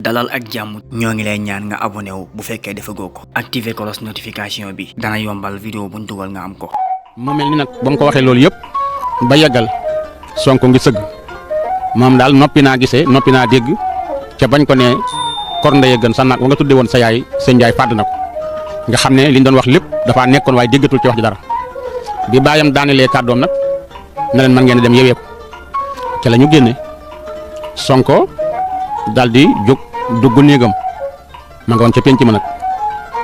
dalal ak jàmm ñoo ngi lay ñaan nga abonné wu bu fekkee defagoo ko activer cloche notification bi dana yombal vidéo buñ dugal nga am ko. mu mel ni nag ba mu ko waxee loolu yëpp ba yeggal Sonko ngi sëgg moom daal noppi naa gisee noppi naa dégg ca bañ ko ne kor ndeye gën sa naag wa nga tudde woon sa yaay sëñ Njaay fàdd na ko nga xam ne liñ doon wax lépp dafa nekkoon waaye déggatul ci wax ji dara bi baayam daanelee kàddoom nag na leen man ngeen dem yewee ko ca la ñu génne Sonko daal di jóg dugg néegam ma nga woon ca penc ma nag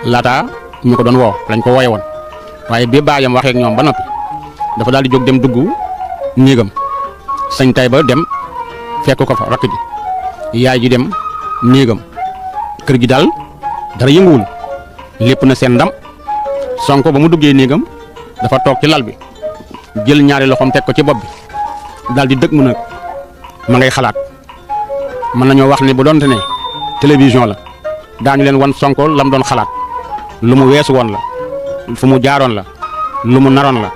laata ñu ko doon woo lañ ko wooye woon waaye bi baayam waxee ak ñoom ba noppi dafa daal di jóg dem dugg néegam sëñ Tayba dem fekk ko fa rakk ji yaay ji dem néegam kër gi daal dara yënguwul lépp na seen ndam Sonko ba mu duggee néegam dafa toog ci lal bi jël ñaari loxoom teg ko ci bopp bi daal di dëgg mu nag ma ngay xalaat mën nañoo wax ne bu doonte ne télévision la daañu leen wan Sonko lam doon xalaat lu mu weesu woon la fu mu jaaroon la lu mu naroon la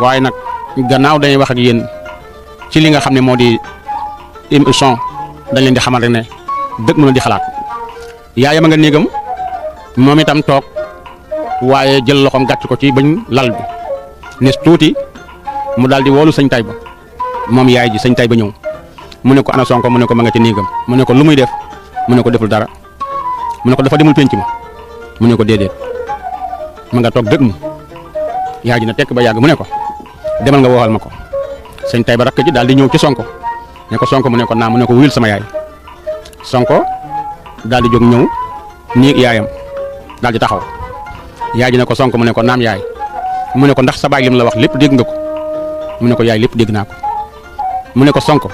waaye nag gannaaw dañuy wax ak yéen ci li nga xam ne moo di émission dañ leen di xamal rek ne dëgg mu na di xalaat yaayam a nga néegam moom itam toog waaye jël loxoom gàcc ko ci bañ lal bi nes tuuti mu daal di woolu sëñ Tayba moom yaay ji sëñ Tayba ñëw mu ne ko ana Sonko mu ne ko ma nga ci néegam mu ne ko lu muy def mu ne ko deful dara mu ne ko dafa demul penc ma mu ne ko déedéet ma nga toog dëgg mu yaay ji na tekk ba yàgg mu ne ko demal nga woowal ma ko sëñ Tayba rakk ji daal di ñëw ci Sonko ne ko Sonko mu ne ko naa mu ne ko wuyul sama yaay Sonko daal di jóg ñëw néeg yaayam daal di taxaw yaay ji ne ko Sonko mu ne ko naam yaay mu ne ko ndax sa baay lim la wax lépp dégg nga ko mu ne ko yaay lépp dégg naa ko mu ne ko Sonko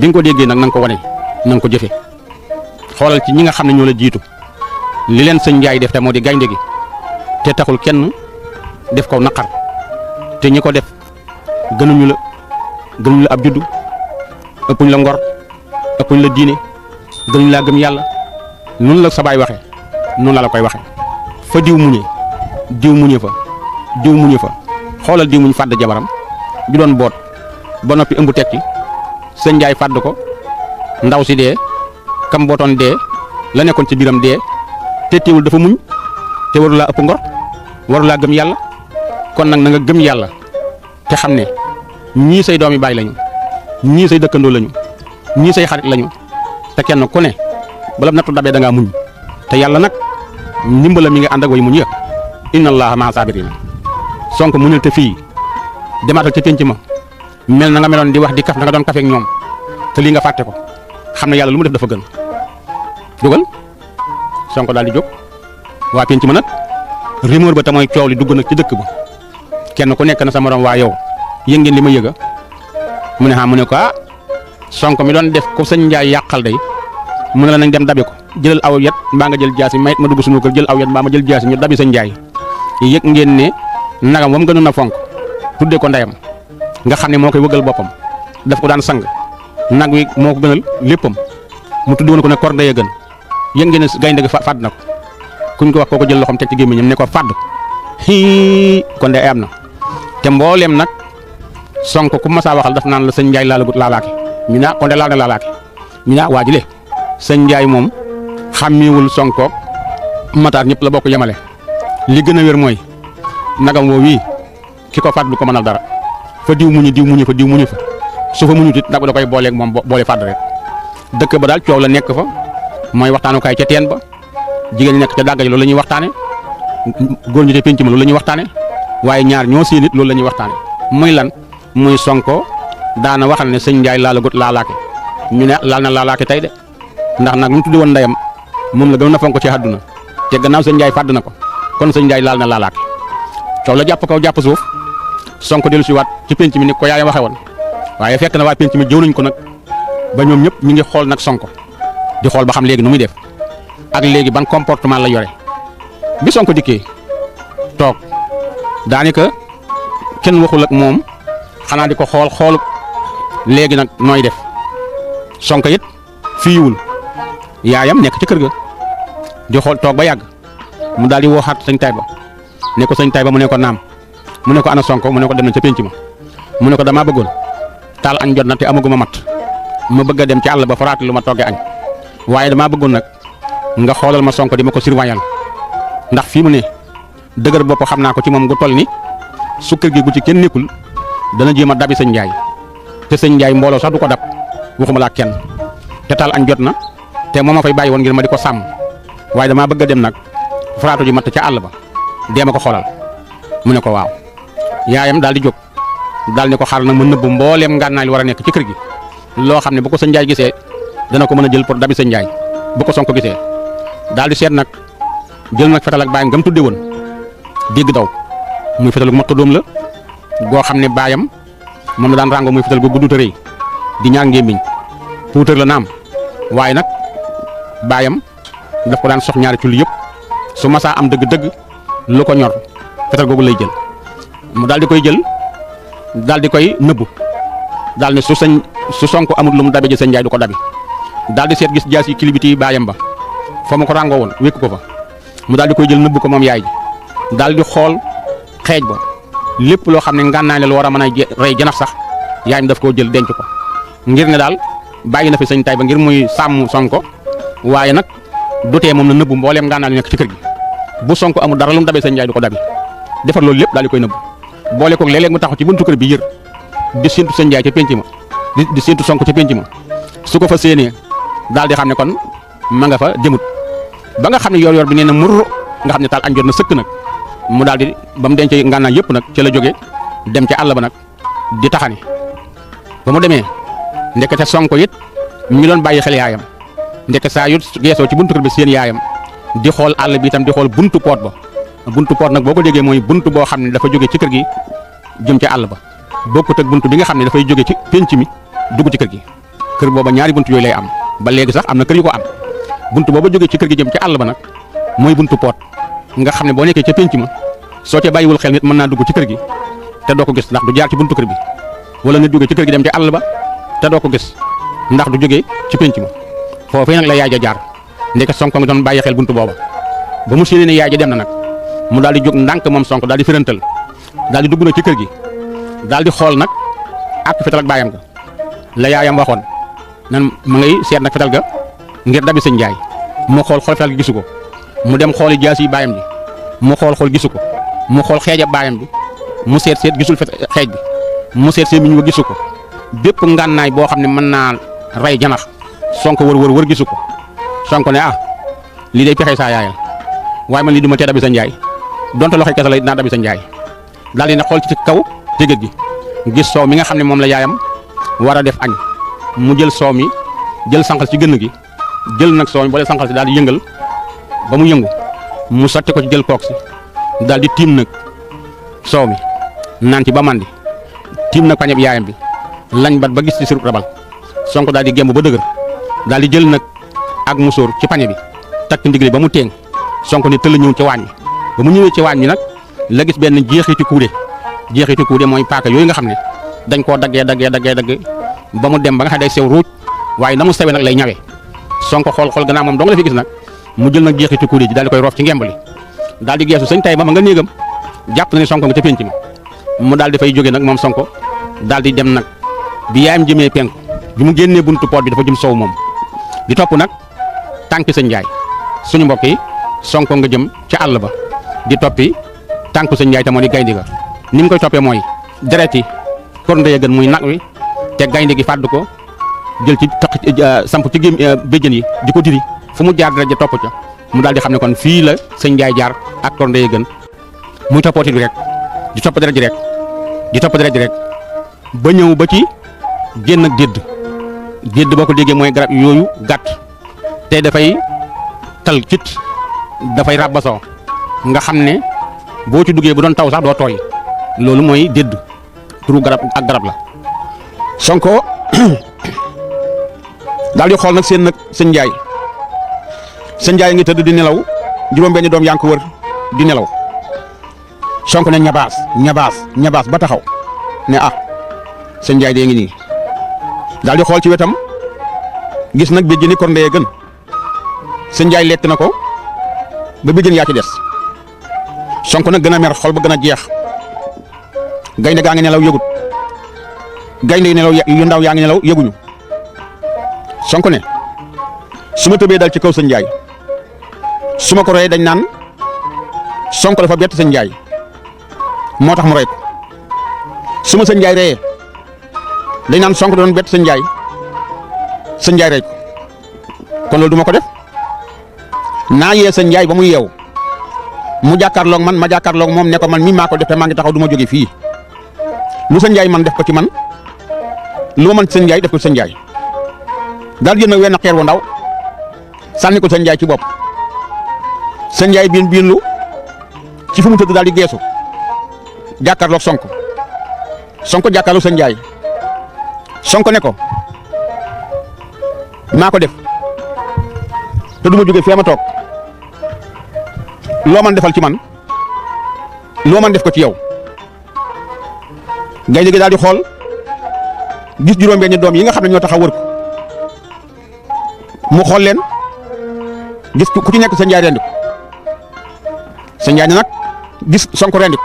bi nga ko déggee nag na nga ko wane na nga ko jëfe xoolal ci ñi nga xam ne ñoo la jiitu li leen sëñ Njaay def te moo di gaynde gi te taxul kenn def ko naqar te ñi ko def gënuñu la ab juddu ëppuñ la ngor ëppuñ la diine gënuñ laa gëm yàlla noonu la sa baay waxee noonu la koy waxee fa diw muñee fa xoolal diw muñ fàdd jabaram ju doon boot ba noppi ëmb tekki sëñ Njaay fàdd ko ndaw si dee kam bootoon dee la nekkoon ci biiram dee te teewul dafa muñ te waru laa ëpp ngor waru laa gëm yàlla kon nag na nga gëm yàlla te xam ne ñii say doomi baay lañu ñii say dëkkandoo lañu ñii say xarit lañu te kenn ku ne bala nattu dabee da ngaa muñ te yàlla nag ndimbala mi nga ànd ak way muñ ya inna allaha maa saabiriin Sonko muñal te fii demaatal ca pénc ma mel na nga meloon di wax di kaf da nga doon kafeek ñoom te lii nga fàtte ko xam ne yàlla lu mu def dafa gën dugal Sonko daal di jóg waa pénc ma nag rumeur ba te mooy coow li dugg nag ci dëkk ba kenn ku nekk na sa morom waa yow yëg ngeen li ma yëga mu ne mu ne ko Sonko mi doon def ko sëñ Njaay yàqal day mu ne la nañ dem dabi ko jëlal aw yet mbaa nga jël jaasi mayit ma dugg suñu kër jël aw yet mbaa ma jël jaasi ñu dabi sëñ Njaay yëg ngeen ne nagam wam gënoon a fonk tudde ko ndeyam nga xam ne moo koy wëggal boppam daf ko daan sang nag wi moo ko gënal léppam mu tudd woon ko ne kor ndeye gën yëg ngeen ne gaynde gi fàdd na ko kuñ ko wax koo ko jël loxoom teg ci gémmiñam ne ko fàdd kon de am na te mbooleem nag Sonko ku masaa waxal daf naan la sëñ Njaay laalagut laalaake ñu ne kon de laal na laalaake ñu ne waa ji le sëñ Njaay moom xàmmiwul Sonko mataar ñëpp la bokk yemale li gën a wér mooy nagam woo wii ki ko fàdd du ko mënal dara fa diw muñu fa su fa muñut it da koy booleeg moom boole fàdd rek dëkk ba daal coow la nekk fa mooy waxtaanukaay ca teen ba jigéen ñi nekk ca dàgga ji loolu la ñuy waxtaane góor ñi te pénc ma loolu la ñuy waxtaane waaye ñaar ñoo seen it loolu la ñuy waxtaane muy lan muy Sonko daana waxal ne sëñ Njaay laalagut laalaake ñu ne laal na laalaake tey de ndax nag mu tuddi woon ndeyam moom la gën na fonk ci àdduna te gannaaw sëñ Njaay fàdd na ko kon sëñ Njaay laal na laalaake coow la jàpp kaw jàpp suuf Sonko dellu si waat ci penc mi ni ko yaayam waxe woon waaye fekk na waa penc mi jëw nañ ko nag ba ñoom ñëpp ñu ngi xool nag Sonko di xool ba xam léegi nu muy def ak léegi ban comportement la yore bi Sonko dikkee toog daanaka kenn waxul ak moom xanaa di ko xool léegi nag nooy def Sonko it fiiwul yaayam nekk ci kër ga di xool toog ba yàgg mu daal di wooxaat sëñ Tayba ne ko sëñ Tayba mu ne ko naam mu ne ko ana Sonko mu ne ko dem na ca pénc ma mu ne ko damaa bëggoon taal añ jot na te amaguma mat ma bëgg a dem ci àll ba foraat lu ma toggee añ waaye damaa bëggoon nag nga xoolal ma Sonko di ma ko surveiller ndax fii mu ne dëgër bopp xam naa ko ci moom gu toll ni su kër gi gu ci kenn nekkul dana jéem a dabi sëñ Ndiaye te sëñ Ndiaye mbooloo sax du ko dab waxuma laa kenn te taal añ jot na te moo ma fay bàyyi woon ngir ma di ko sàmm waaye damaa bëgg a dem nag faraatu ji matt ca àll ba dee ma ko xoolal mu ne ko waaw yaayam daal di jóg daal ne ko xaaral nag ma nëbb mbooleem ngànnaay li war a nekk ci kër gi loo xam ne bu ko sëñ Ndiaye gisee dana ko mën a jël pour dabi sëñ Ndiaye bu ko Sonko gisee daal di seet nag jël nag fetal ak baayam gam tudde woon dégg daw muy fetal gu mott doom la goo xam ne baayam moom la daan rango muy fetal gu gudd te rëy di ñaar ngémmiñ puutar la naam waaye nag baayam daf ko daan sox ñaari culli yëpp su masaa am dëgg-dëgg lu ko ñor fetal googu lay jël mu daal di koy jël daal di koy nëbbu daal ne su Sonko amul lu mu dabe ji sëñ Ndiaye du ko dabi daal di seet gis jaas yi kilibiti baayam ba fa mu ko ràngoo woon wékku ko fa mu daal di koy jël nëbbu ko moom yaay ji daal di xool xeej ba lépp loo xam ne ngànnaay la lu war a mën a rey janax sax yaayam daf koo jël denc ko ngir ne daal bàyyi na fi sëñ Taïba ngir muy sàmm Sonko waaye nag du tee moom na nëbbu mbooleem ngànnaay lu nekk ci kër gi bu Sonko amul dara lu mu dabee sëñ Ndiaye du ko dabi defar loolu lépp daal di koy nëbbu boole koog léeg-léeg mu taxaw ci buntu kër bi yër di séntu sëñ Ndiaye ca penc ma di séntu Sonko ca penc ma su ko fa séenee daal di xam ne kon ma nga fa jëmut ba nga xam ne yor-yor bi nee na murr nga xam ne taal añ jot na sëkk nag mu daal di ba mu dencee ngànnaay yëpp nag ca la jóge dem ca àll ba nag di taxani ba mu demee ndekete Sonko it mi doon bàyyi xel yaayam ndeke saa yu geesoo ci buntu kër bi seen yaayam di xool àll bi itam di xool buntu poot ba buntu poot nag boo ko déggee mooy buntu boo xam ne dafa jóge ci kër gi jëm ca àll ba bokkut ak buntu bi nga xam ne dafay jóge ci penc mi dugg ci kër gi kër booba ñaari buntu yooyu lay am ba léegi sax am na kër yu ko am buntu booba jóge ci kër gi jëm ca àll ba nag mooy buntu poot nga xam ne boo nekkee ca penc ma soo ca bàyyiwul xel nit mën naa dugg ci kër gi te doo ko gis ndax du jaar ci buntu kër bi wala nit jóge ci kër gi dem ca àll ba te doo ko gis ndax du jóge ci penc ma foofee nag la yaay ja jaar ndeke Sonko nga doon bàyyi xel buntu booba ba mu séenee ne yaay ja dem na nag mu daal di jóg ndànk moom Sonko daal di firantal daal di dugg na ci kër gi daal di xool nag ak fetal ak baayam ga la yaayam waxoon nan ma ngay seet nag fetal ga ngir dabi sëñ Ndiaye mu xool fetal gi gisu ko mu dem xooli jaas yi baayam ji mu xool gisu ko mu xool xeeja baayam bi mu seet gisul xeej bi mu seet miñ wa gisu ko bépp ngànnaay boo xam ne mën naa rey janax Sonko wër gisu ko Sonko ne lii day pexe saa yaayal waaye man lii du ma tee dabi sa Ndiaye donte loxo kese la naa dabi sa Ndiaye daal di ne xool ci kaw jégét gi gis soow mi nga xam ne moom la yaayam war a def añ mu jël soow mi jël sànqal ci gënn gi jël nag soow mi boole sànqal si daal di yëngal ba mu yëngu mu sotti ko ci jël kook si daal di tiim nag soow mi naan ci ba mandi tiim nag pañe bi yaayam bi lañ bat ba gis ci sirub rabal Sonko daal di gemb ba dëgër daal di jël nag ak musóor ci pañe bi takk ndigli ba mu teeng Sonko ne tëll ñëw ci waañ bi ba mu ñëwee ci waañ bi nag la gis benn jeexiti kuude mooy paaka yooyu nga xam ne dañ koo daggee ba mu dem ba nga xam ne day sew ruuj waaye na mu sewee nag lay ñawee Sonko xool gannaaw moom dong la fi gis nag mu jël nag jeexiti kuude ji daal di koy roof ci ngemb li daal di geesu sëñ Taïba ma nga néegam jàpp na ne Sonko nga ca penc ma mu daal di fay jóge nag moom Sonko daal di dem nag bi yaayam jëmee penku bi mu génnee buntu poot bi dafa jëm sow moom di topp nag tànki sëñ Ndiaye suñu mbokk yi Sonko nga jëm ca àll ba di toppi tànku sëñ Ndiaye te moo di gaynde ga ni mu koy toppee mooy deret yi kor ndey gën muy nag wi te gaynde gi fàdd ko jël ci samp ci béjjën yi di ko diri fu mu jaar deret ja topp ca mu daal di xam ne kon fii la sëñ Ndiaye jaar ak kor ndey gën muy toppooti bi rek di topp deret ji rek ba ñëw ba ci génn ak dédd boo ko déggee mooy garab yooyu gàtt te dafay tal cit dafay ràbbasoo nga xam ne boo ci duggee bu doon taw sax doo tooy loolu mooy dédd turu garab ak garab la Sonko daal di xool nag seen nag sëñ Ndiaye ngi tëdd di nelaw juróom-benni doom yaa ngi ko wër di nelaw Sonko ne ñabaas ba taxaw ne sëñ Ndiaye dee ngi nii daal di xool ci wetam gis nag béjjëni kor ndeye gën sëñ Ndiaye lekk na ko ba béjjën yaa ci des Sonko nag gën a mer xol ba gën a jeex gaynde gaa ngi nelaw yëgut gaynde yu nelaw yu ndaw yaa ngi nelaw yëguñu Sonko ne su ma tëbee dal ci kaw sëñ Njaay su ma ko royee dañ naan Sonko dafa bett sëñ Njaay moo tax mu rey ko su ma sëñ Njaay reyee dañ naan Sonko doon bett sëñ Njaay rey ko kon loolu du ma ko def naa yee sëñ Njaay ba mu yeewu mu jàkkaarloog man ma jàkkaarloog moom ne ko man mii maa ko def te maa ngi taxaw du ma jóge fii lu sëñ Njaay man def ko ci man lu ma mën sëñ Njaay def ko sëñ Njaay daal jël nag wenn xeer wu ndaw sànni ko sëñ Njaay ci bopp sëñ Njaay biinlu ci fu mu tëdd daal di geesu jàkkaarloog Sonko jàkkaarloog sëñ Njaay Sonko ne ko maa ko def te du ma jóge fee ma toog loo man defal ci man loo man def ko ci yow gaynde gi daal di xool gis juróom-benni doom yi nga xam ne ñoo taxaw wër ko mu xool leen gis ku ci nekk sëñ Njaay rendi ko sëñ Njaay ne nag gis Sonko rendi ko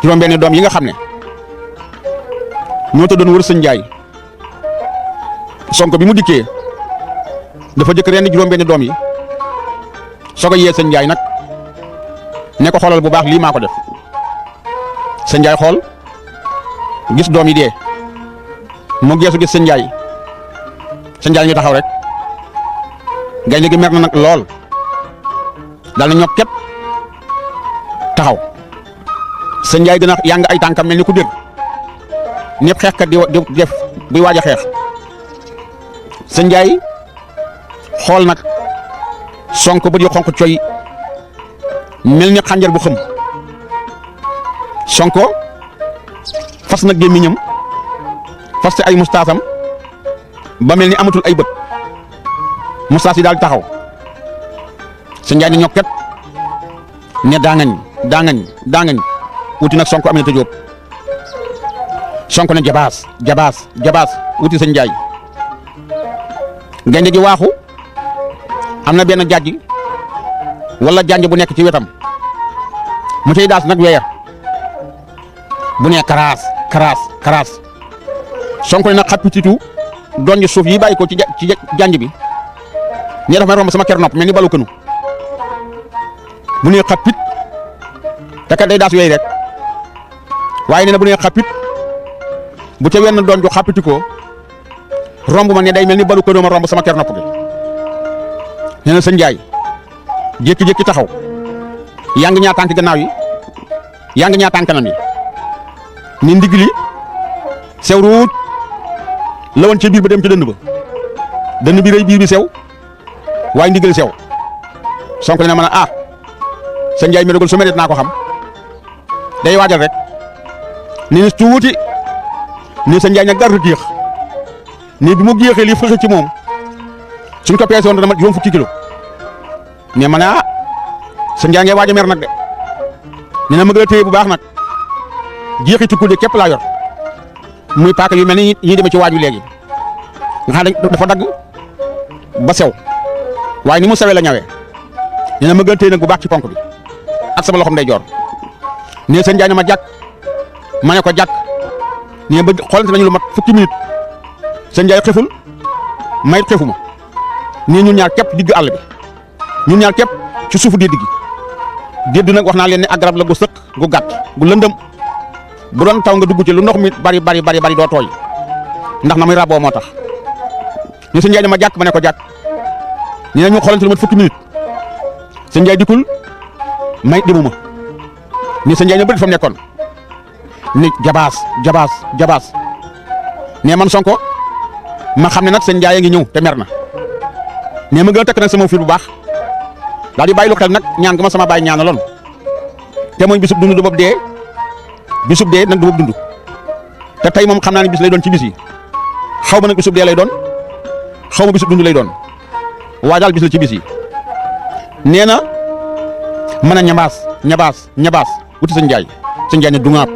juróom-benni doom yi nga xam ne ñoo ta doon wër sëñ Njaay Sonko bi mu dikkee dafa jëkk rendi juróom-benni doom yi soog a yee sëñ Njaay nag ne ko xoolal bu baax lii maa ko def sëñ Njaay xool gis doom yi dee mu geesu gis sëñ Njaay ñu taxaw rek gaynde gi mer na nag lool daal na ñokket taxaw sëñ Njaay gën a yàng ay tànkam mel ni ku dër ñëpp xeexkat di def buy waaj a xeex sëñ Njaay xool nag Sonko ba di xonq coy mel ni xànjar bu xëm Sonko fas na gémmiñam fas ay mustaasam ba mel ni amatul ay bët mustaas yi daal taxaw sëñ Njaay ne ñokket ne daangañ wuti nag Sonko Aminata Jóob Sonko ne jabaas wuti sëñ Njaay gaynde gi waaxu am na benn jàjj wala janj bu nekk ci wetam mu cay daas nag weya bu ne karaas Sonko ne nag xappititu donj suuf yi bàyyi ko ci janj bi ne dafa may romb sama ker nopp mel ni balu kënu bu ne xappit te kat day daas wey rek waaye nee na bu ne xappit bu ca wenn doon ju xappiti ko romb ma ne day mel ni balu kënu ma romb sama ker nopp gi nee na sëñ Njaay jékki-jékki taxaw yaa ngi ñaar tànk gannaaw yi yaa ngi ñaar tànk kanam yi ni ndigli sew ruut la woon ca biir ba dem ci dënn bi rëy biir bi sew waaye ndigli sew Sonko ne ma ne ah sëñ Njaay mi dogul su medet naa ko xam day waajal rek ni tuuti ni sëñ Njaay nag gar géex ni bi mu géexee li fëxe ci moom suñ ko peese woon dana mat juróom fukki kilo mais ma ne ah sëñ Njaay ngay waaj a mer nag de nee na ma gën a téye bu baax nag jeexi tukku de képp laa yor muy paaka yu mel ni ñuy demee ci waaj wi léegi nga xam dafa dagg ba sew waaye ni mu sewee la ñawee nee na ma gën a téye nag bu baax ci ponk bi ak sama loxom day joor nee sëñ Njaay ne ma jàkk ma ne ko jàkk nee ba xoolante nañu lu mat fukki minute sëñ Njaay xeful mayit xefuma nii ñun ñaar képp digg àll bi ñun ñaar képp ci suufu dédd gi dédd nag wax naa leen ne ak garab la gu sëq gu gàtt gu lëndëm bu doon taw nga dugg ci lu ndox mi bari doo tooy ndax na muy raboo moo tax ñu sëñ Njaay ne ma jàkk ma ne ko jàkk ñu ne ñu xoolante lu mat fukki minute sëñ Njaay dikkul may demuma ni sëñ Njaay ne bëri fa mu nekkoon ni jabaas ne man Sonko ma xam ne nag sëñ Njaay a ngi ñëw te mer na ne ma gën a takk nag sama fiir bu baax daal di bàyyi lu xel nag ñaan nga ma sama baay ñaanaloon te mooy bisub dund du bopp dee bisub dee nag du bopp dund te tey moom xam naa ne bis lay doon ci bis yi xaw ma nag bisub dee lay doon xaw ma bisub dund lay doon waa daal bis la ci bis yi nee na mën a ñabaas wuti sëñ Njaay ne dungaab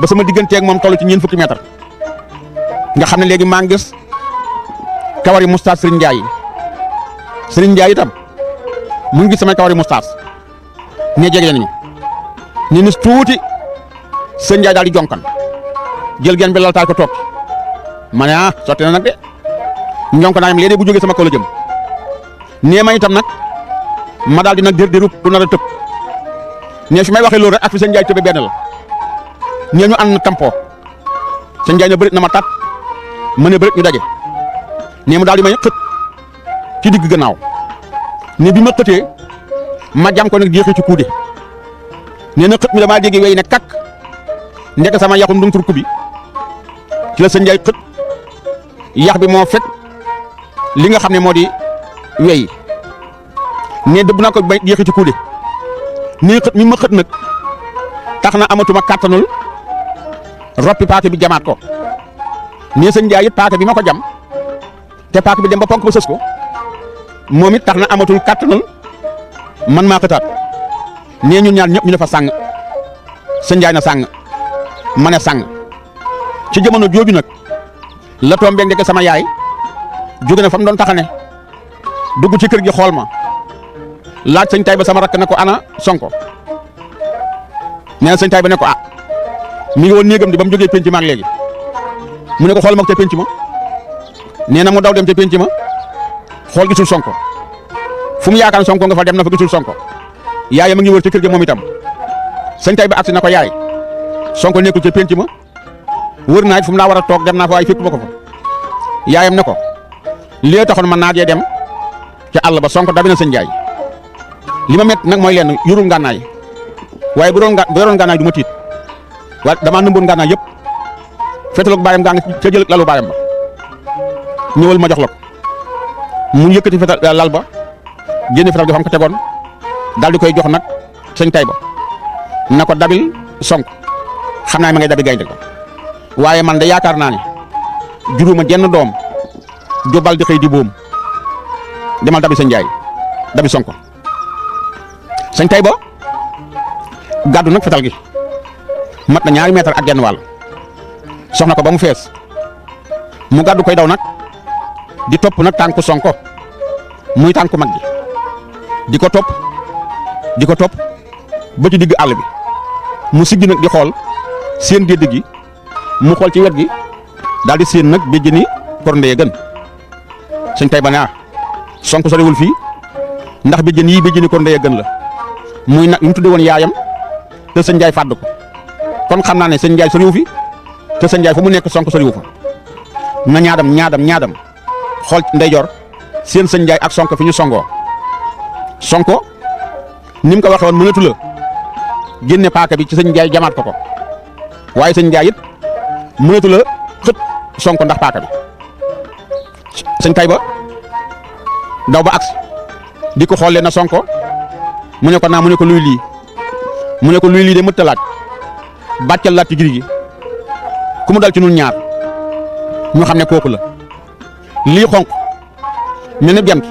ba sama digganteeg moom toll ci ñeent fukki mètre nga xam ne léegi maa ngi gis kawari mustaas Sëriñ Njaay itam mu ngi gis samay kawari mustaas ne jege nañu ni nis tuuti sëñ Njaay daal di jonkan jël gen bi laltaay ko toog ma ne ah sotti na nag de ñonko naa yam léeg-léeg bu jógee sama kaw la jëm nee ma itam nag ma daal di nag dér bu nar a tëb nee fi may waxee loolu rek ak fi sëñ Njaay tëbe benn la nee ñu ànd na tampoo sëñ Njaay na bërit na ma tat ma ne bërit ñu daje nee mu daal di may xët ci digg gannaaw ne bi ma xëtee ma jam ko nag jeexee ci kuude nee na xët mi damaa dégg wey ne kak ndek sama yaxum ndum turku bi ci la sëñ Njaay xët yax bi moo fekk li nga xam ne moo di wey ne dëbb naa ko bay jeexee ci kuude nee xët mi ma xët nag tax na amatuma kàttanul roppi paaka bi jamaat ko nee sëñ Njaay it paaka bi ma ko jam te paaka bi dem ba ponk ba sës ko moom it tax na amatul kàttanul man maa xëtaat nee ñun ñaar ñëpp ñu ne fa sàng sëñ Njaay na sàng ma ne sàng ci jamono jooju nag la tombé ndeke sama yaay jóge na fa mu doon taxane dugg ci kër gi xool ma laaj sëñ Tayba sama rakk ne ko ana Sonko nee na sëñ Tayba ne ko ah mi ngi woon néegam di ba mu jógee penc ma ak léegi mu ne ko xool ma ko ca penc ma nee na mu daw dem ca penc ma xool gisul Sonko fu mu yaakaar Sonko nga fa dem na fa gisul Sonko yaayam a ngi wër ci kër gi moom itam sëñ Tayba agsi na ko yaay Sonko nekkul ca penc ma wër naa it fu mu laa war a toog dem naa fa waaye fekk ba ko fa yaayam ne ko li taxoon man naa dee dem ca àll ba Sonko dabi na sëñ Njaay li ma métti nag mooy lenn yorul ngànnaay waaye bu yoroon ngànnaay du ma tiit waaye damaa nëmboon ngànnaay yëpp féetaloog baayam gaa ngi ca jël lalu baayam ba ñëwal ma jox la ko mu yëkkati fetal lal ba génne fetal gi xam ko tegoon daal di koy jox nag sëñ Tayba na ko dabil Sonko xam naa ma ngay dabi gaynde ko waaye man de yaakaar naa ne juróoma jenn doom jobal di xëy di boom demal dabi sëñ Njaay dabi Sonko sëñ Tayba gàddu nag fetal gi mat na 2 mètre ak genn wàll soxna ko ba mu fees mu gàddu koy daw nag di topp nag tànku Sonko muy tànku mag gi di ko topp ba ci digg àll bi mu siggi nag di xool seen dédd gi mu xool ci wet gi daal di seen nag béjjëni Kor Ndeye gën sëñ Tayba ne Sonko soriwul fii ndax béjjën yii béjjëni Kor Ndeye gën la muy nag mu tudde woon yaayam te sëñ Njaay fàdd ko kon xam naa ne sëñ Njaay soriwu fi te sëñ Njaay fu mu nekk Sonko soriwu fa na ñaadam xool ndeyjoor seen sëñ Njaay ak Sonko fi ñu songoo Sonko ni mu ko waxee woon mënatu la génne paaka bi ci sëñ Njaay jamaat ko waaye sëñ Njaay it mënatu la xët Sonko ndax paaka bi sëñ Tayba daw ba agsi di ko xool leen na Sonko mu ne ko naa mu ne ko luy lii de mëtta laaj bàccal laaj ci giri gi ku mu dal ci nun ñaar ñu xam ne kooku la lii xonq mel ni jant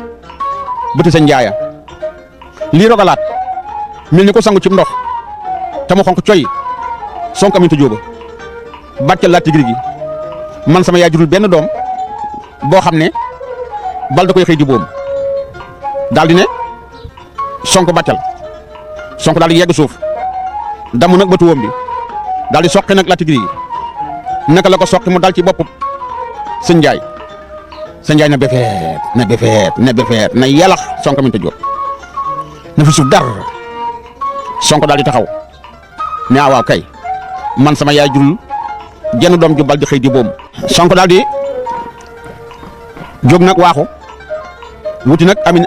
bëti sëñ Njaaya lii rogalaat mel ni ko sangu ci ndox te mu xonq coy Sonko Aminta Jóoba bàccal laaj ci giri gi man sama yaay jurul benn doom boo xam ne bal da koy xëy di boom daal di ne Sonko bàccal Sonko daal di yegg suuf damm nag bëtu woom bi daal di soqi nag laaj ci giri gi naka la ko soqi mu dal ci bopp sëñ Njaay sëñ Njaay na befeet na yalax Sonko Aminta Jóob na fi suuf dar Sonko daal di taxaw ne waaw kay man sama yaay jurul jenn doom ju bal di xëy di boom Sonko daal di jóg nag waaxu wuti nag amin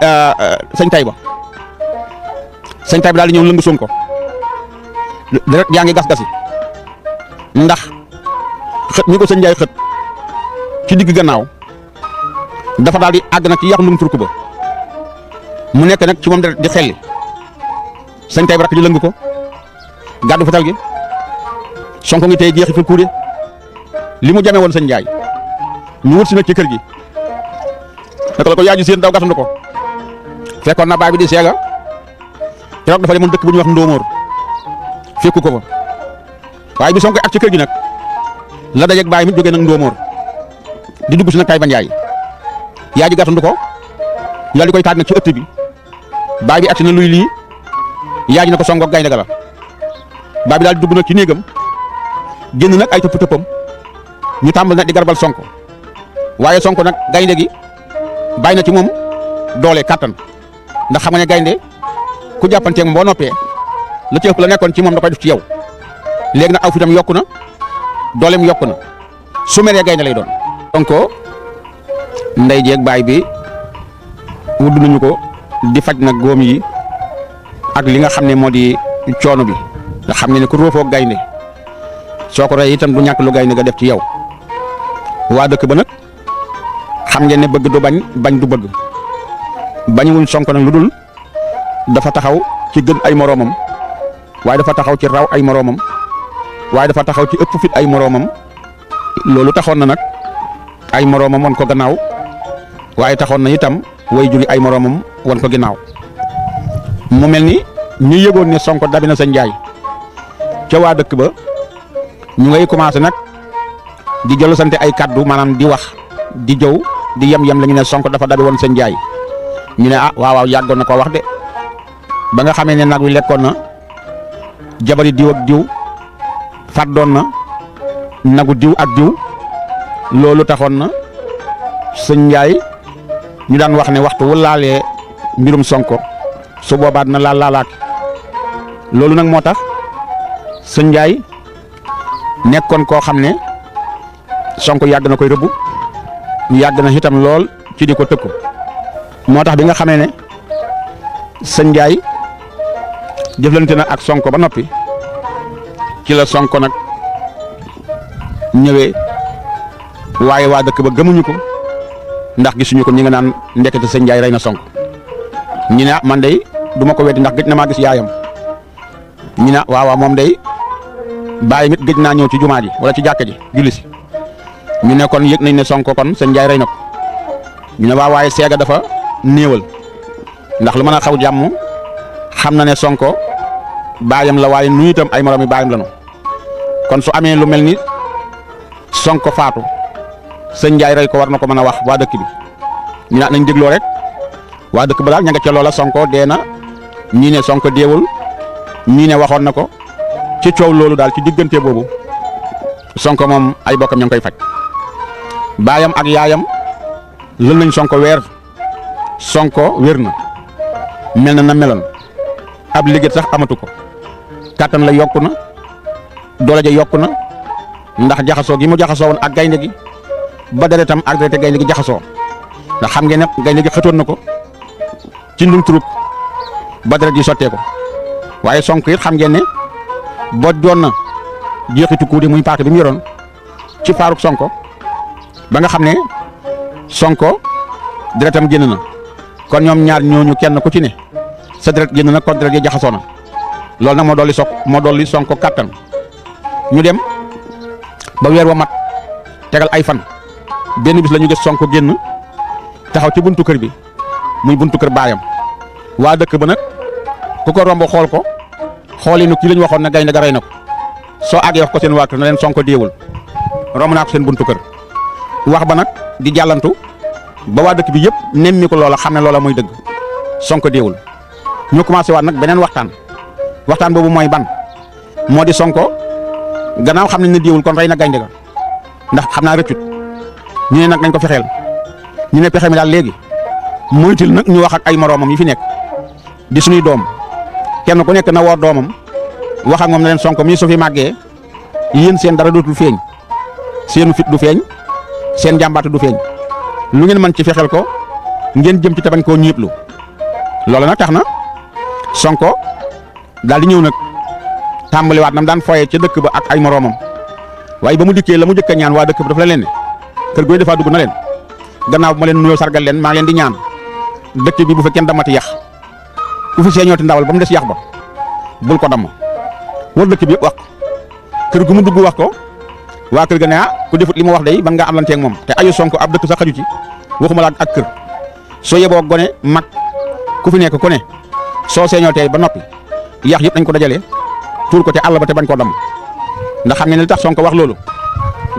sëñ Tayba daal di ñëw lëng Sonko direct yaa ngi gas-gasi ndax xët ñi ko sëñ Njaay xët ci digg gannaaw dafa daal di àgg nag ci yàq ndum turku ba mu nekk nag ci moom di xelli sëñ Tayba rakk ji lëng ko gàddu fetal gi Sonko ngi tey jeexi fil kuude li mu jamee woon sëñ Njaay ñu wut si nag ci kër gi naka la ko yaaju seen daw gatandu ko fekkoon na baay bi di seega keroog dafa demoon dëkk bu ñuy wax Ndóomóor fekku ko fa waaye bi Sonko ak ci kër gi nag la dajeeg baay mi jógee nag Ndóomóor di dugg si nag Tayba Njaay yaa ji gatandu ko ñu di koy taaj nag ci ëtt bi baay bi agsi na luy lii yaa ji na ko Sonko gaynde ga la baay bi daal di dugg nag ci néegam génn nag ay tëpp tëppam ñu tàmbal nag di garbal Sonko waaye Sonko nag gaynde gi bàyyi na ci moom doole kàttan ndax xam nga ne gaynde ku jàppanteeg moom boo noppee la ci ëpp la nekkoon ci moom da koy def ci yow léegi nag aw fitam yokku na dooleem yokku na su meree gaynde lay doon. donc ndey jeeg baay bi wudd nañu ko di faj nag góom yi ak li nga xam ne moo di coono bi nga xam ne ku roofoo gaynde soo ko rey itam du ñàkk lu gaynde nga def ci yow waa dëkk ba nag xam ngeen ne bëgg du bañ bañ du bëgg bañuwuñ Sonko nag lu dul dafa taxaw ci gën ay moroomam waaye dafa taxaw ci raw ay moroomam waaye dafa taxaw ci ëpp fit ay moroomam loolu taxoon na nag ay moroomam wan ko gannaaw waaye taxoon na itam way juri ay moroomam wan ko ginnaaw mu mel ni ñu yëgoon ne Sonko dabi na sa njaay ca waa dëkk ba ñu ngay commencé nag di jël sante ay kaddu maanaam di wax di jëw di yem la ñu ne Sonko dafa dabi woon sa njaay ñu ne waaw yàggoon na ko wax de ba nga xamee ne nag wi lekkoon na jabari diw ak diw fàddoon na nagu diw ak diw loolu taxoon na sëñ Njaay ñu daan wax ne waxtu wu laalee mbirum Sonko su boobaa dina laalaak loolu nag moo tax sëñ Njaay nekkoon koo xam ne Sonko yàgg na koy rëbb yàgg na itam lool ci di ko tëkku moo tax bi nga xamee ne sëñ Njaay jëflante na ak Sonko ba noppi ci la Sonko nag ñëwee waaye waa dëkk ba gëmuñu ko ndax gisuñu ko ñi nga naan ndekete sëñ Njaay rey na Sonko ñi ne man day du ma ko weddi ndax gëj na maa gis yaayam ñi ne waaw moom day bàyyi mit gëj naa ñëw ci jumaa ji wala ci jàkka ji julli si ñu ne kon yëg nañ ne Sonko kon sëñ Njaay rey na ko ñu ne waaye seega dafa néewal ndax lu mën a xaw jàmm xam na ne Sonko baayam la waaye nu itam ay morom yi baayam la no kon su amee lu mel ni Sonko faatu sëñ Njaay rey ko war na ko mën a wax waa dëkk bi ñu naan nañ dégloo rek waa dëkk ba daal ña nga ca loola Sonko dee na ñii ne Sonko deewul ñii ne waxoon na ko ci coow loolu daal ci diggante boobu Sonko moom ay bokkam ña ngi koy faj baayam ak yaayam lël nañ Sonko weer Sonko wér na mel na meloon ab liggéey sax amatu ko kàttan la yokku na doole ja yokku na ndax jaxasoo gi mu jaxasoo woon ak gaynde gi ba deretam ak derete gaynde gi jaxasoo ndax xam ngeen ne gaynde gi xëtoon na ko ci ndum turuk ba deret ji sottee ko waaye Sonko it xam ngeen ne boo doon na jeexitu kuudi muy paaka bi mu yoroon ci faaruk Sonko ba nga xam ne Sonko deretam génn na kon ñoom ñaar ñooñu kenn ku ci ne sa deret génn na kon deret ji jaxasoo na loolu nag moo dolli Sonko kàttan ñu dem ba weer wa mat tegal ay fan benn bis la ñu gis Sonko génn taxaw ci buntu kër bi muy buntu kër baayam waa dëkk ba nag ku ko romb xool ko xoolinu kii la ñu waxoon ne gaynde ga rey na ko soo àggee wax ko seen waa kër na leen Sonko deewul romb naa ko seen buntu kër wax ba nag di jàllantu ba waa dëkk bi yëpp nemmi ko loola xam ne loola mooy dëgg Sonko deewul ñu commencé waat nag beneen waxtaan boobu mooy ban moo di Sonko gannaaw xam nañ ne deewul kon rey na gaynde ga ndax xam naa rëccut ñu ne nag nañ ko fexeel ñu ne pexe mi daal léegi moytul nag ñu wax ak ay moroomam yi fi nekk di suñuy doom kenn ku nekk na woor doomam wax ak moom ne leen Sonko mii su fi màggee yéen seen dara dootul feeñ seenu fit du feeñ seen jàmbaatu du feeñ lu ngeen mën ci fexeel ko ngeen jëm ci te bañ koo ñiiblu loolu nag tax na Sonko daal di ñëw nag tàmbaliwaat nam daan foyee ca dëkk ba ak ay moroomam waaye ba mu dikkee la mu jëkk a ñaan waa dëkk ba dafa la leen ne kër gooy dafaa dugg na leen gannaaw bu ma leen nuyoo sargal leen maa leen di ñaan dëkk bi bu fa kenn damati yax ku fi seeñooti ndawal ba mu des yax ba bul ko damm war dëkk bi yëpp wax kër gu mu dugg wax ko waa kër ga ne ku defut li mu wax day ban nga amlanteeg moom te ayu Sonko ab dëkk sax xaju ci waxuma la ak kër soo yeboo gone mag ku fi nekk ku ne soo seeñootee ba noppi yax yëpp nañ ko dajalee tuur ko te àll ba te bañ koo damm ndax xam ne li tax Sonko wax loolu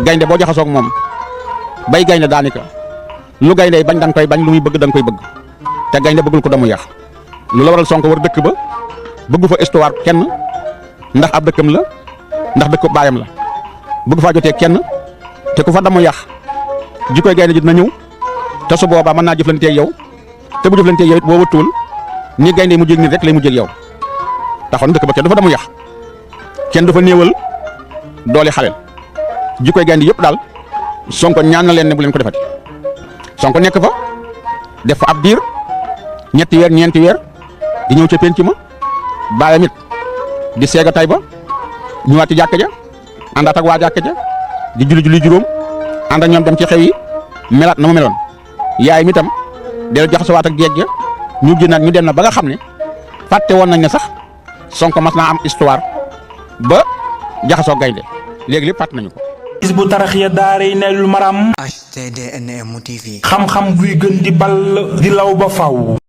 gaynde boo jaxasoog moom bay gaynde daanaka lu gaynde bañ da nga koy bañ lu muy bëgg da nga koy bëgg te gaynde bëggul ko damu yax lu la waral Sonko war dëkk ba bëggu fa histoire kenn ndax ab dëkkam la ndax dëkk baayam la bëgg faa jotee kenn te ku fa damu yax ji koy gaynde ji dina ñëw te su boobaa mën naa jëflanteeg yow te bu jëflanteeg yow it boo wëttuwul ni gaynde mu jég nit rek lay mujjee ak yow taxoon dëkk ba kenn dafa damu yax kenn dafa néewal doole xaleel jikkoy gaynde yëpp daal Sonko ñaan na leen ne bu leen ko defati Sonko nekk fa def fa ab diir ñetti weer ñeenti weer di ñëw ca penc ma baayam it di seega tay ba ñëwaat ci jàkka ja àndaat ak waa jàkka ja di julli juróom ànd ak ñoom dem ci xew yi melaat na mu meloon yaay mi tam del jaxasowaat ak jeeg ja ñu génnaat ñu dem na ba nga xam ne fàtte woon nañ ne sax Sonko mas naa am histoire ba jaxasoo gaynde léegi lépp fàtte nañu ko. Hizbut Tarqiyyah daaray Naylul Maram HTDNM TV. xam-xam buy gën di ball di law ba faw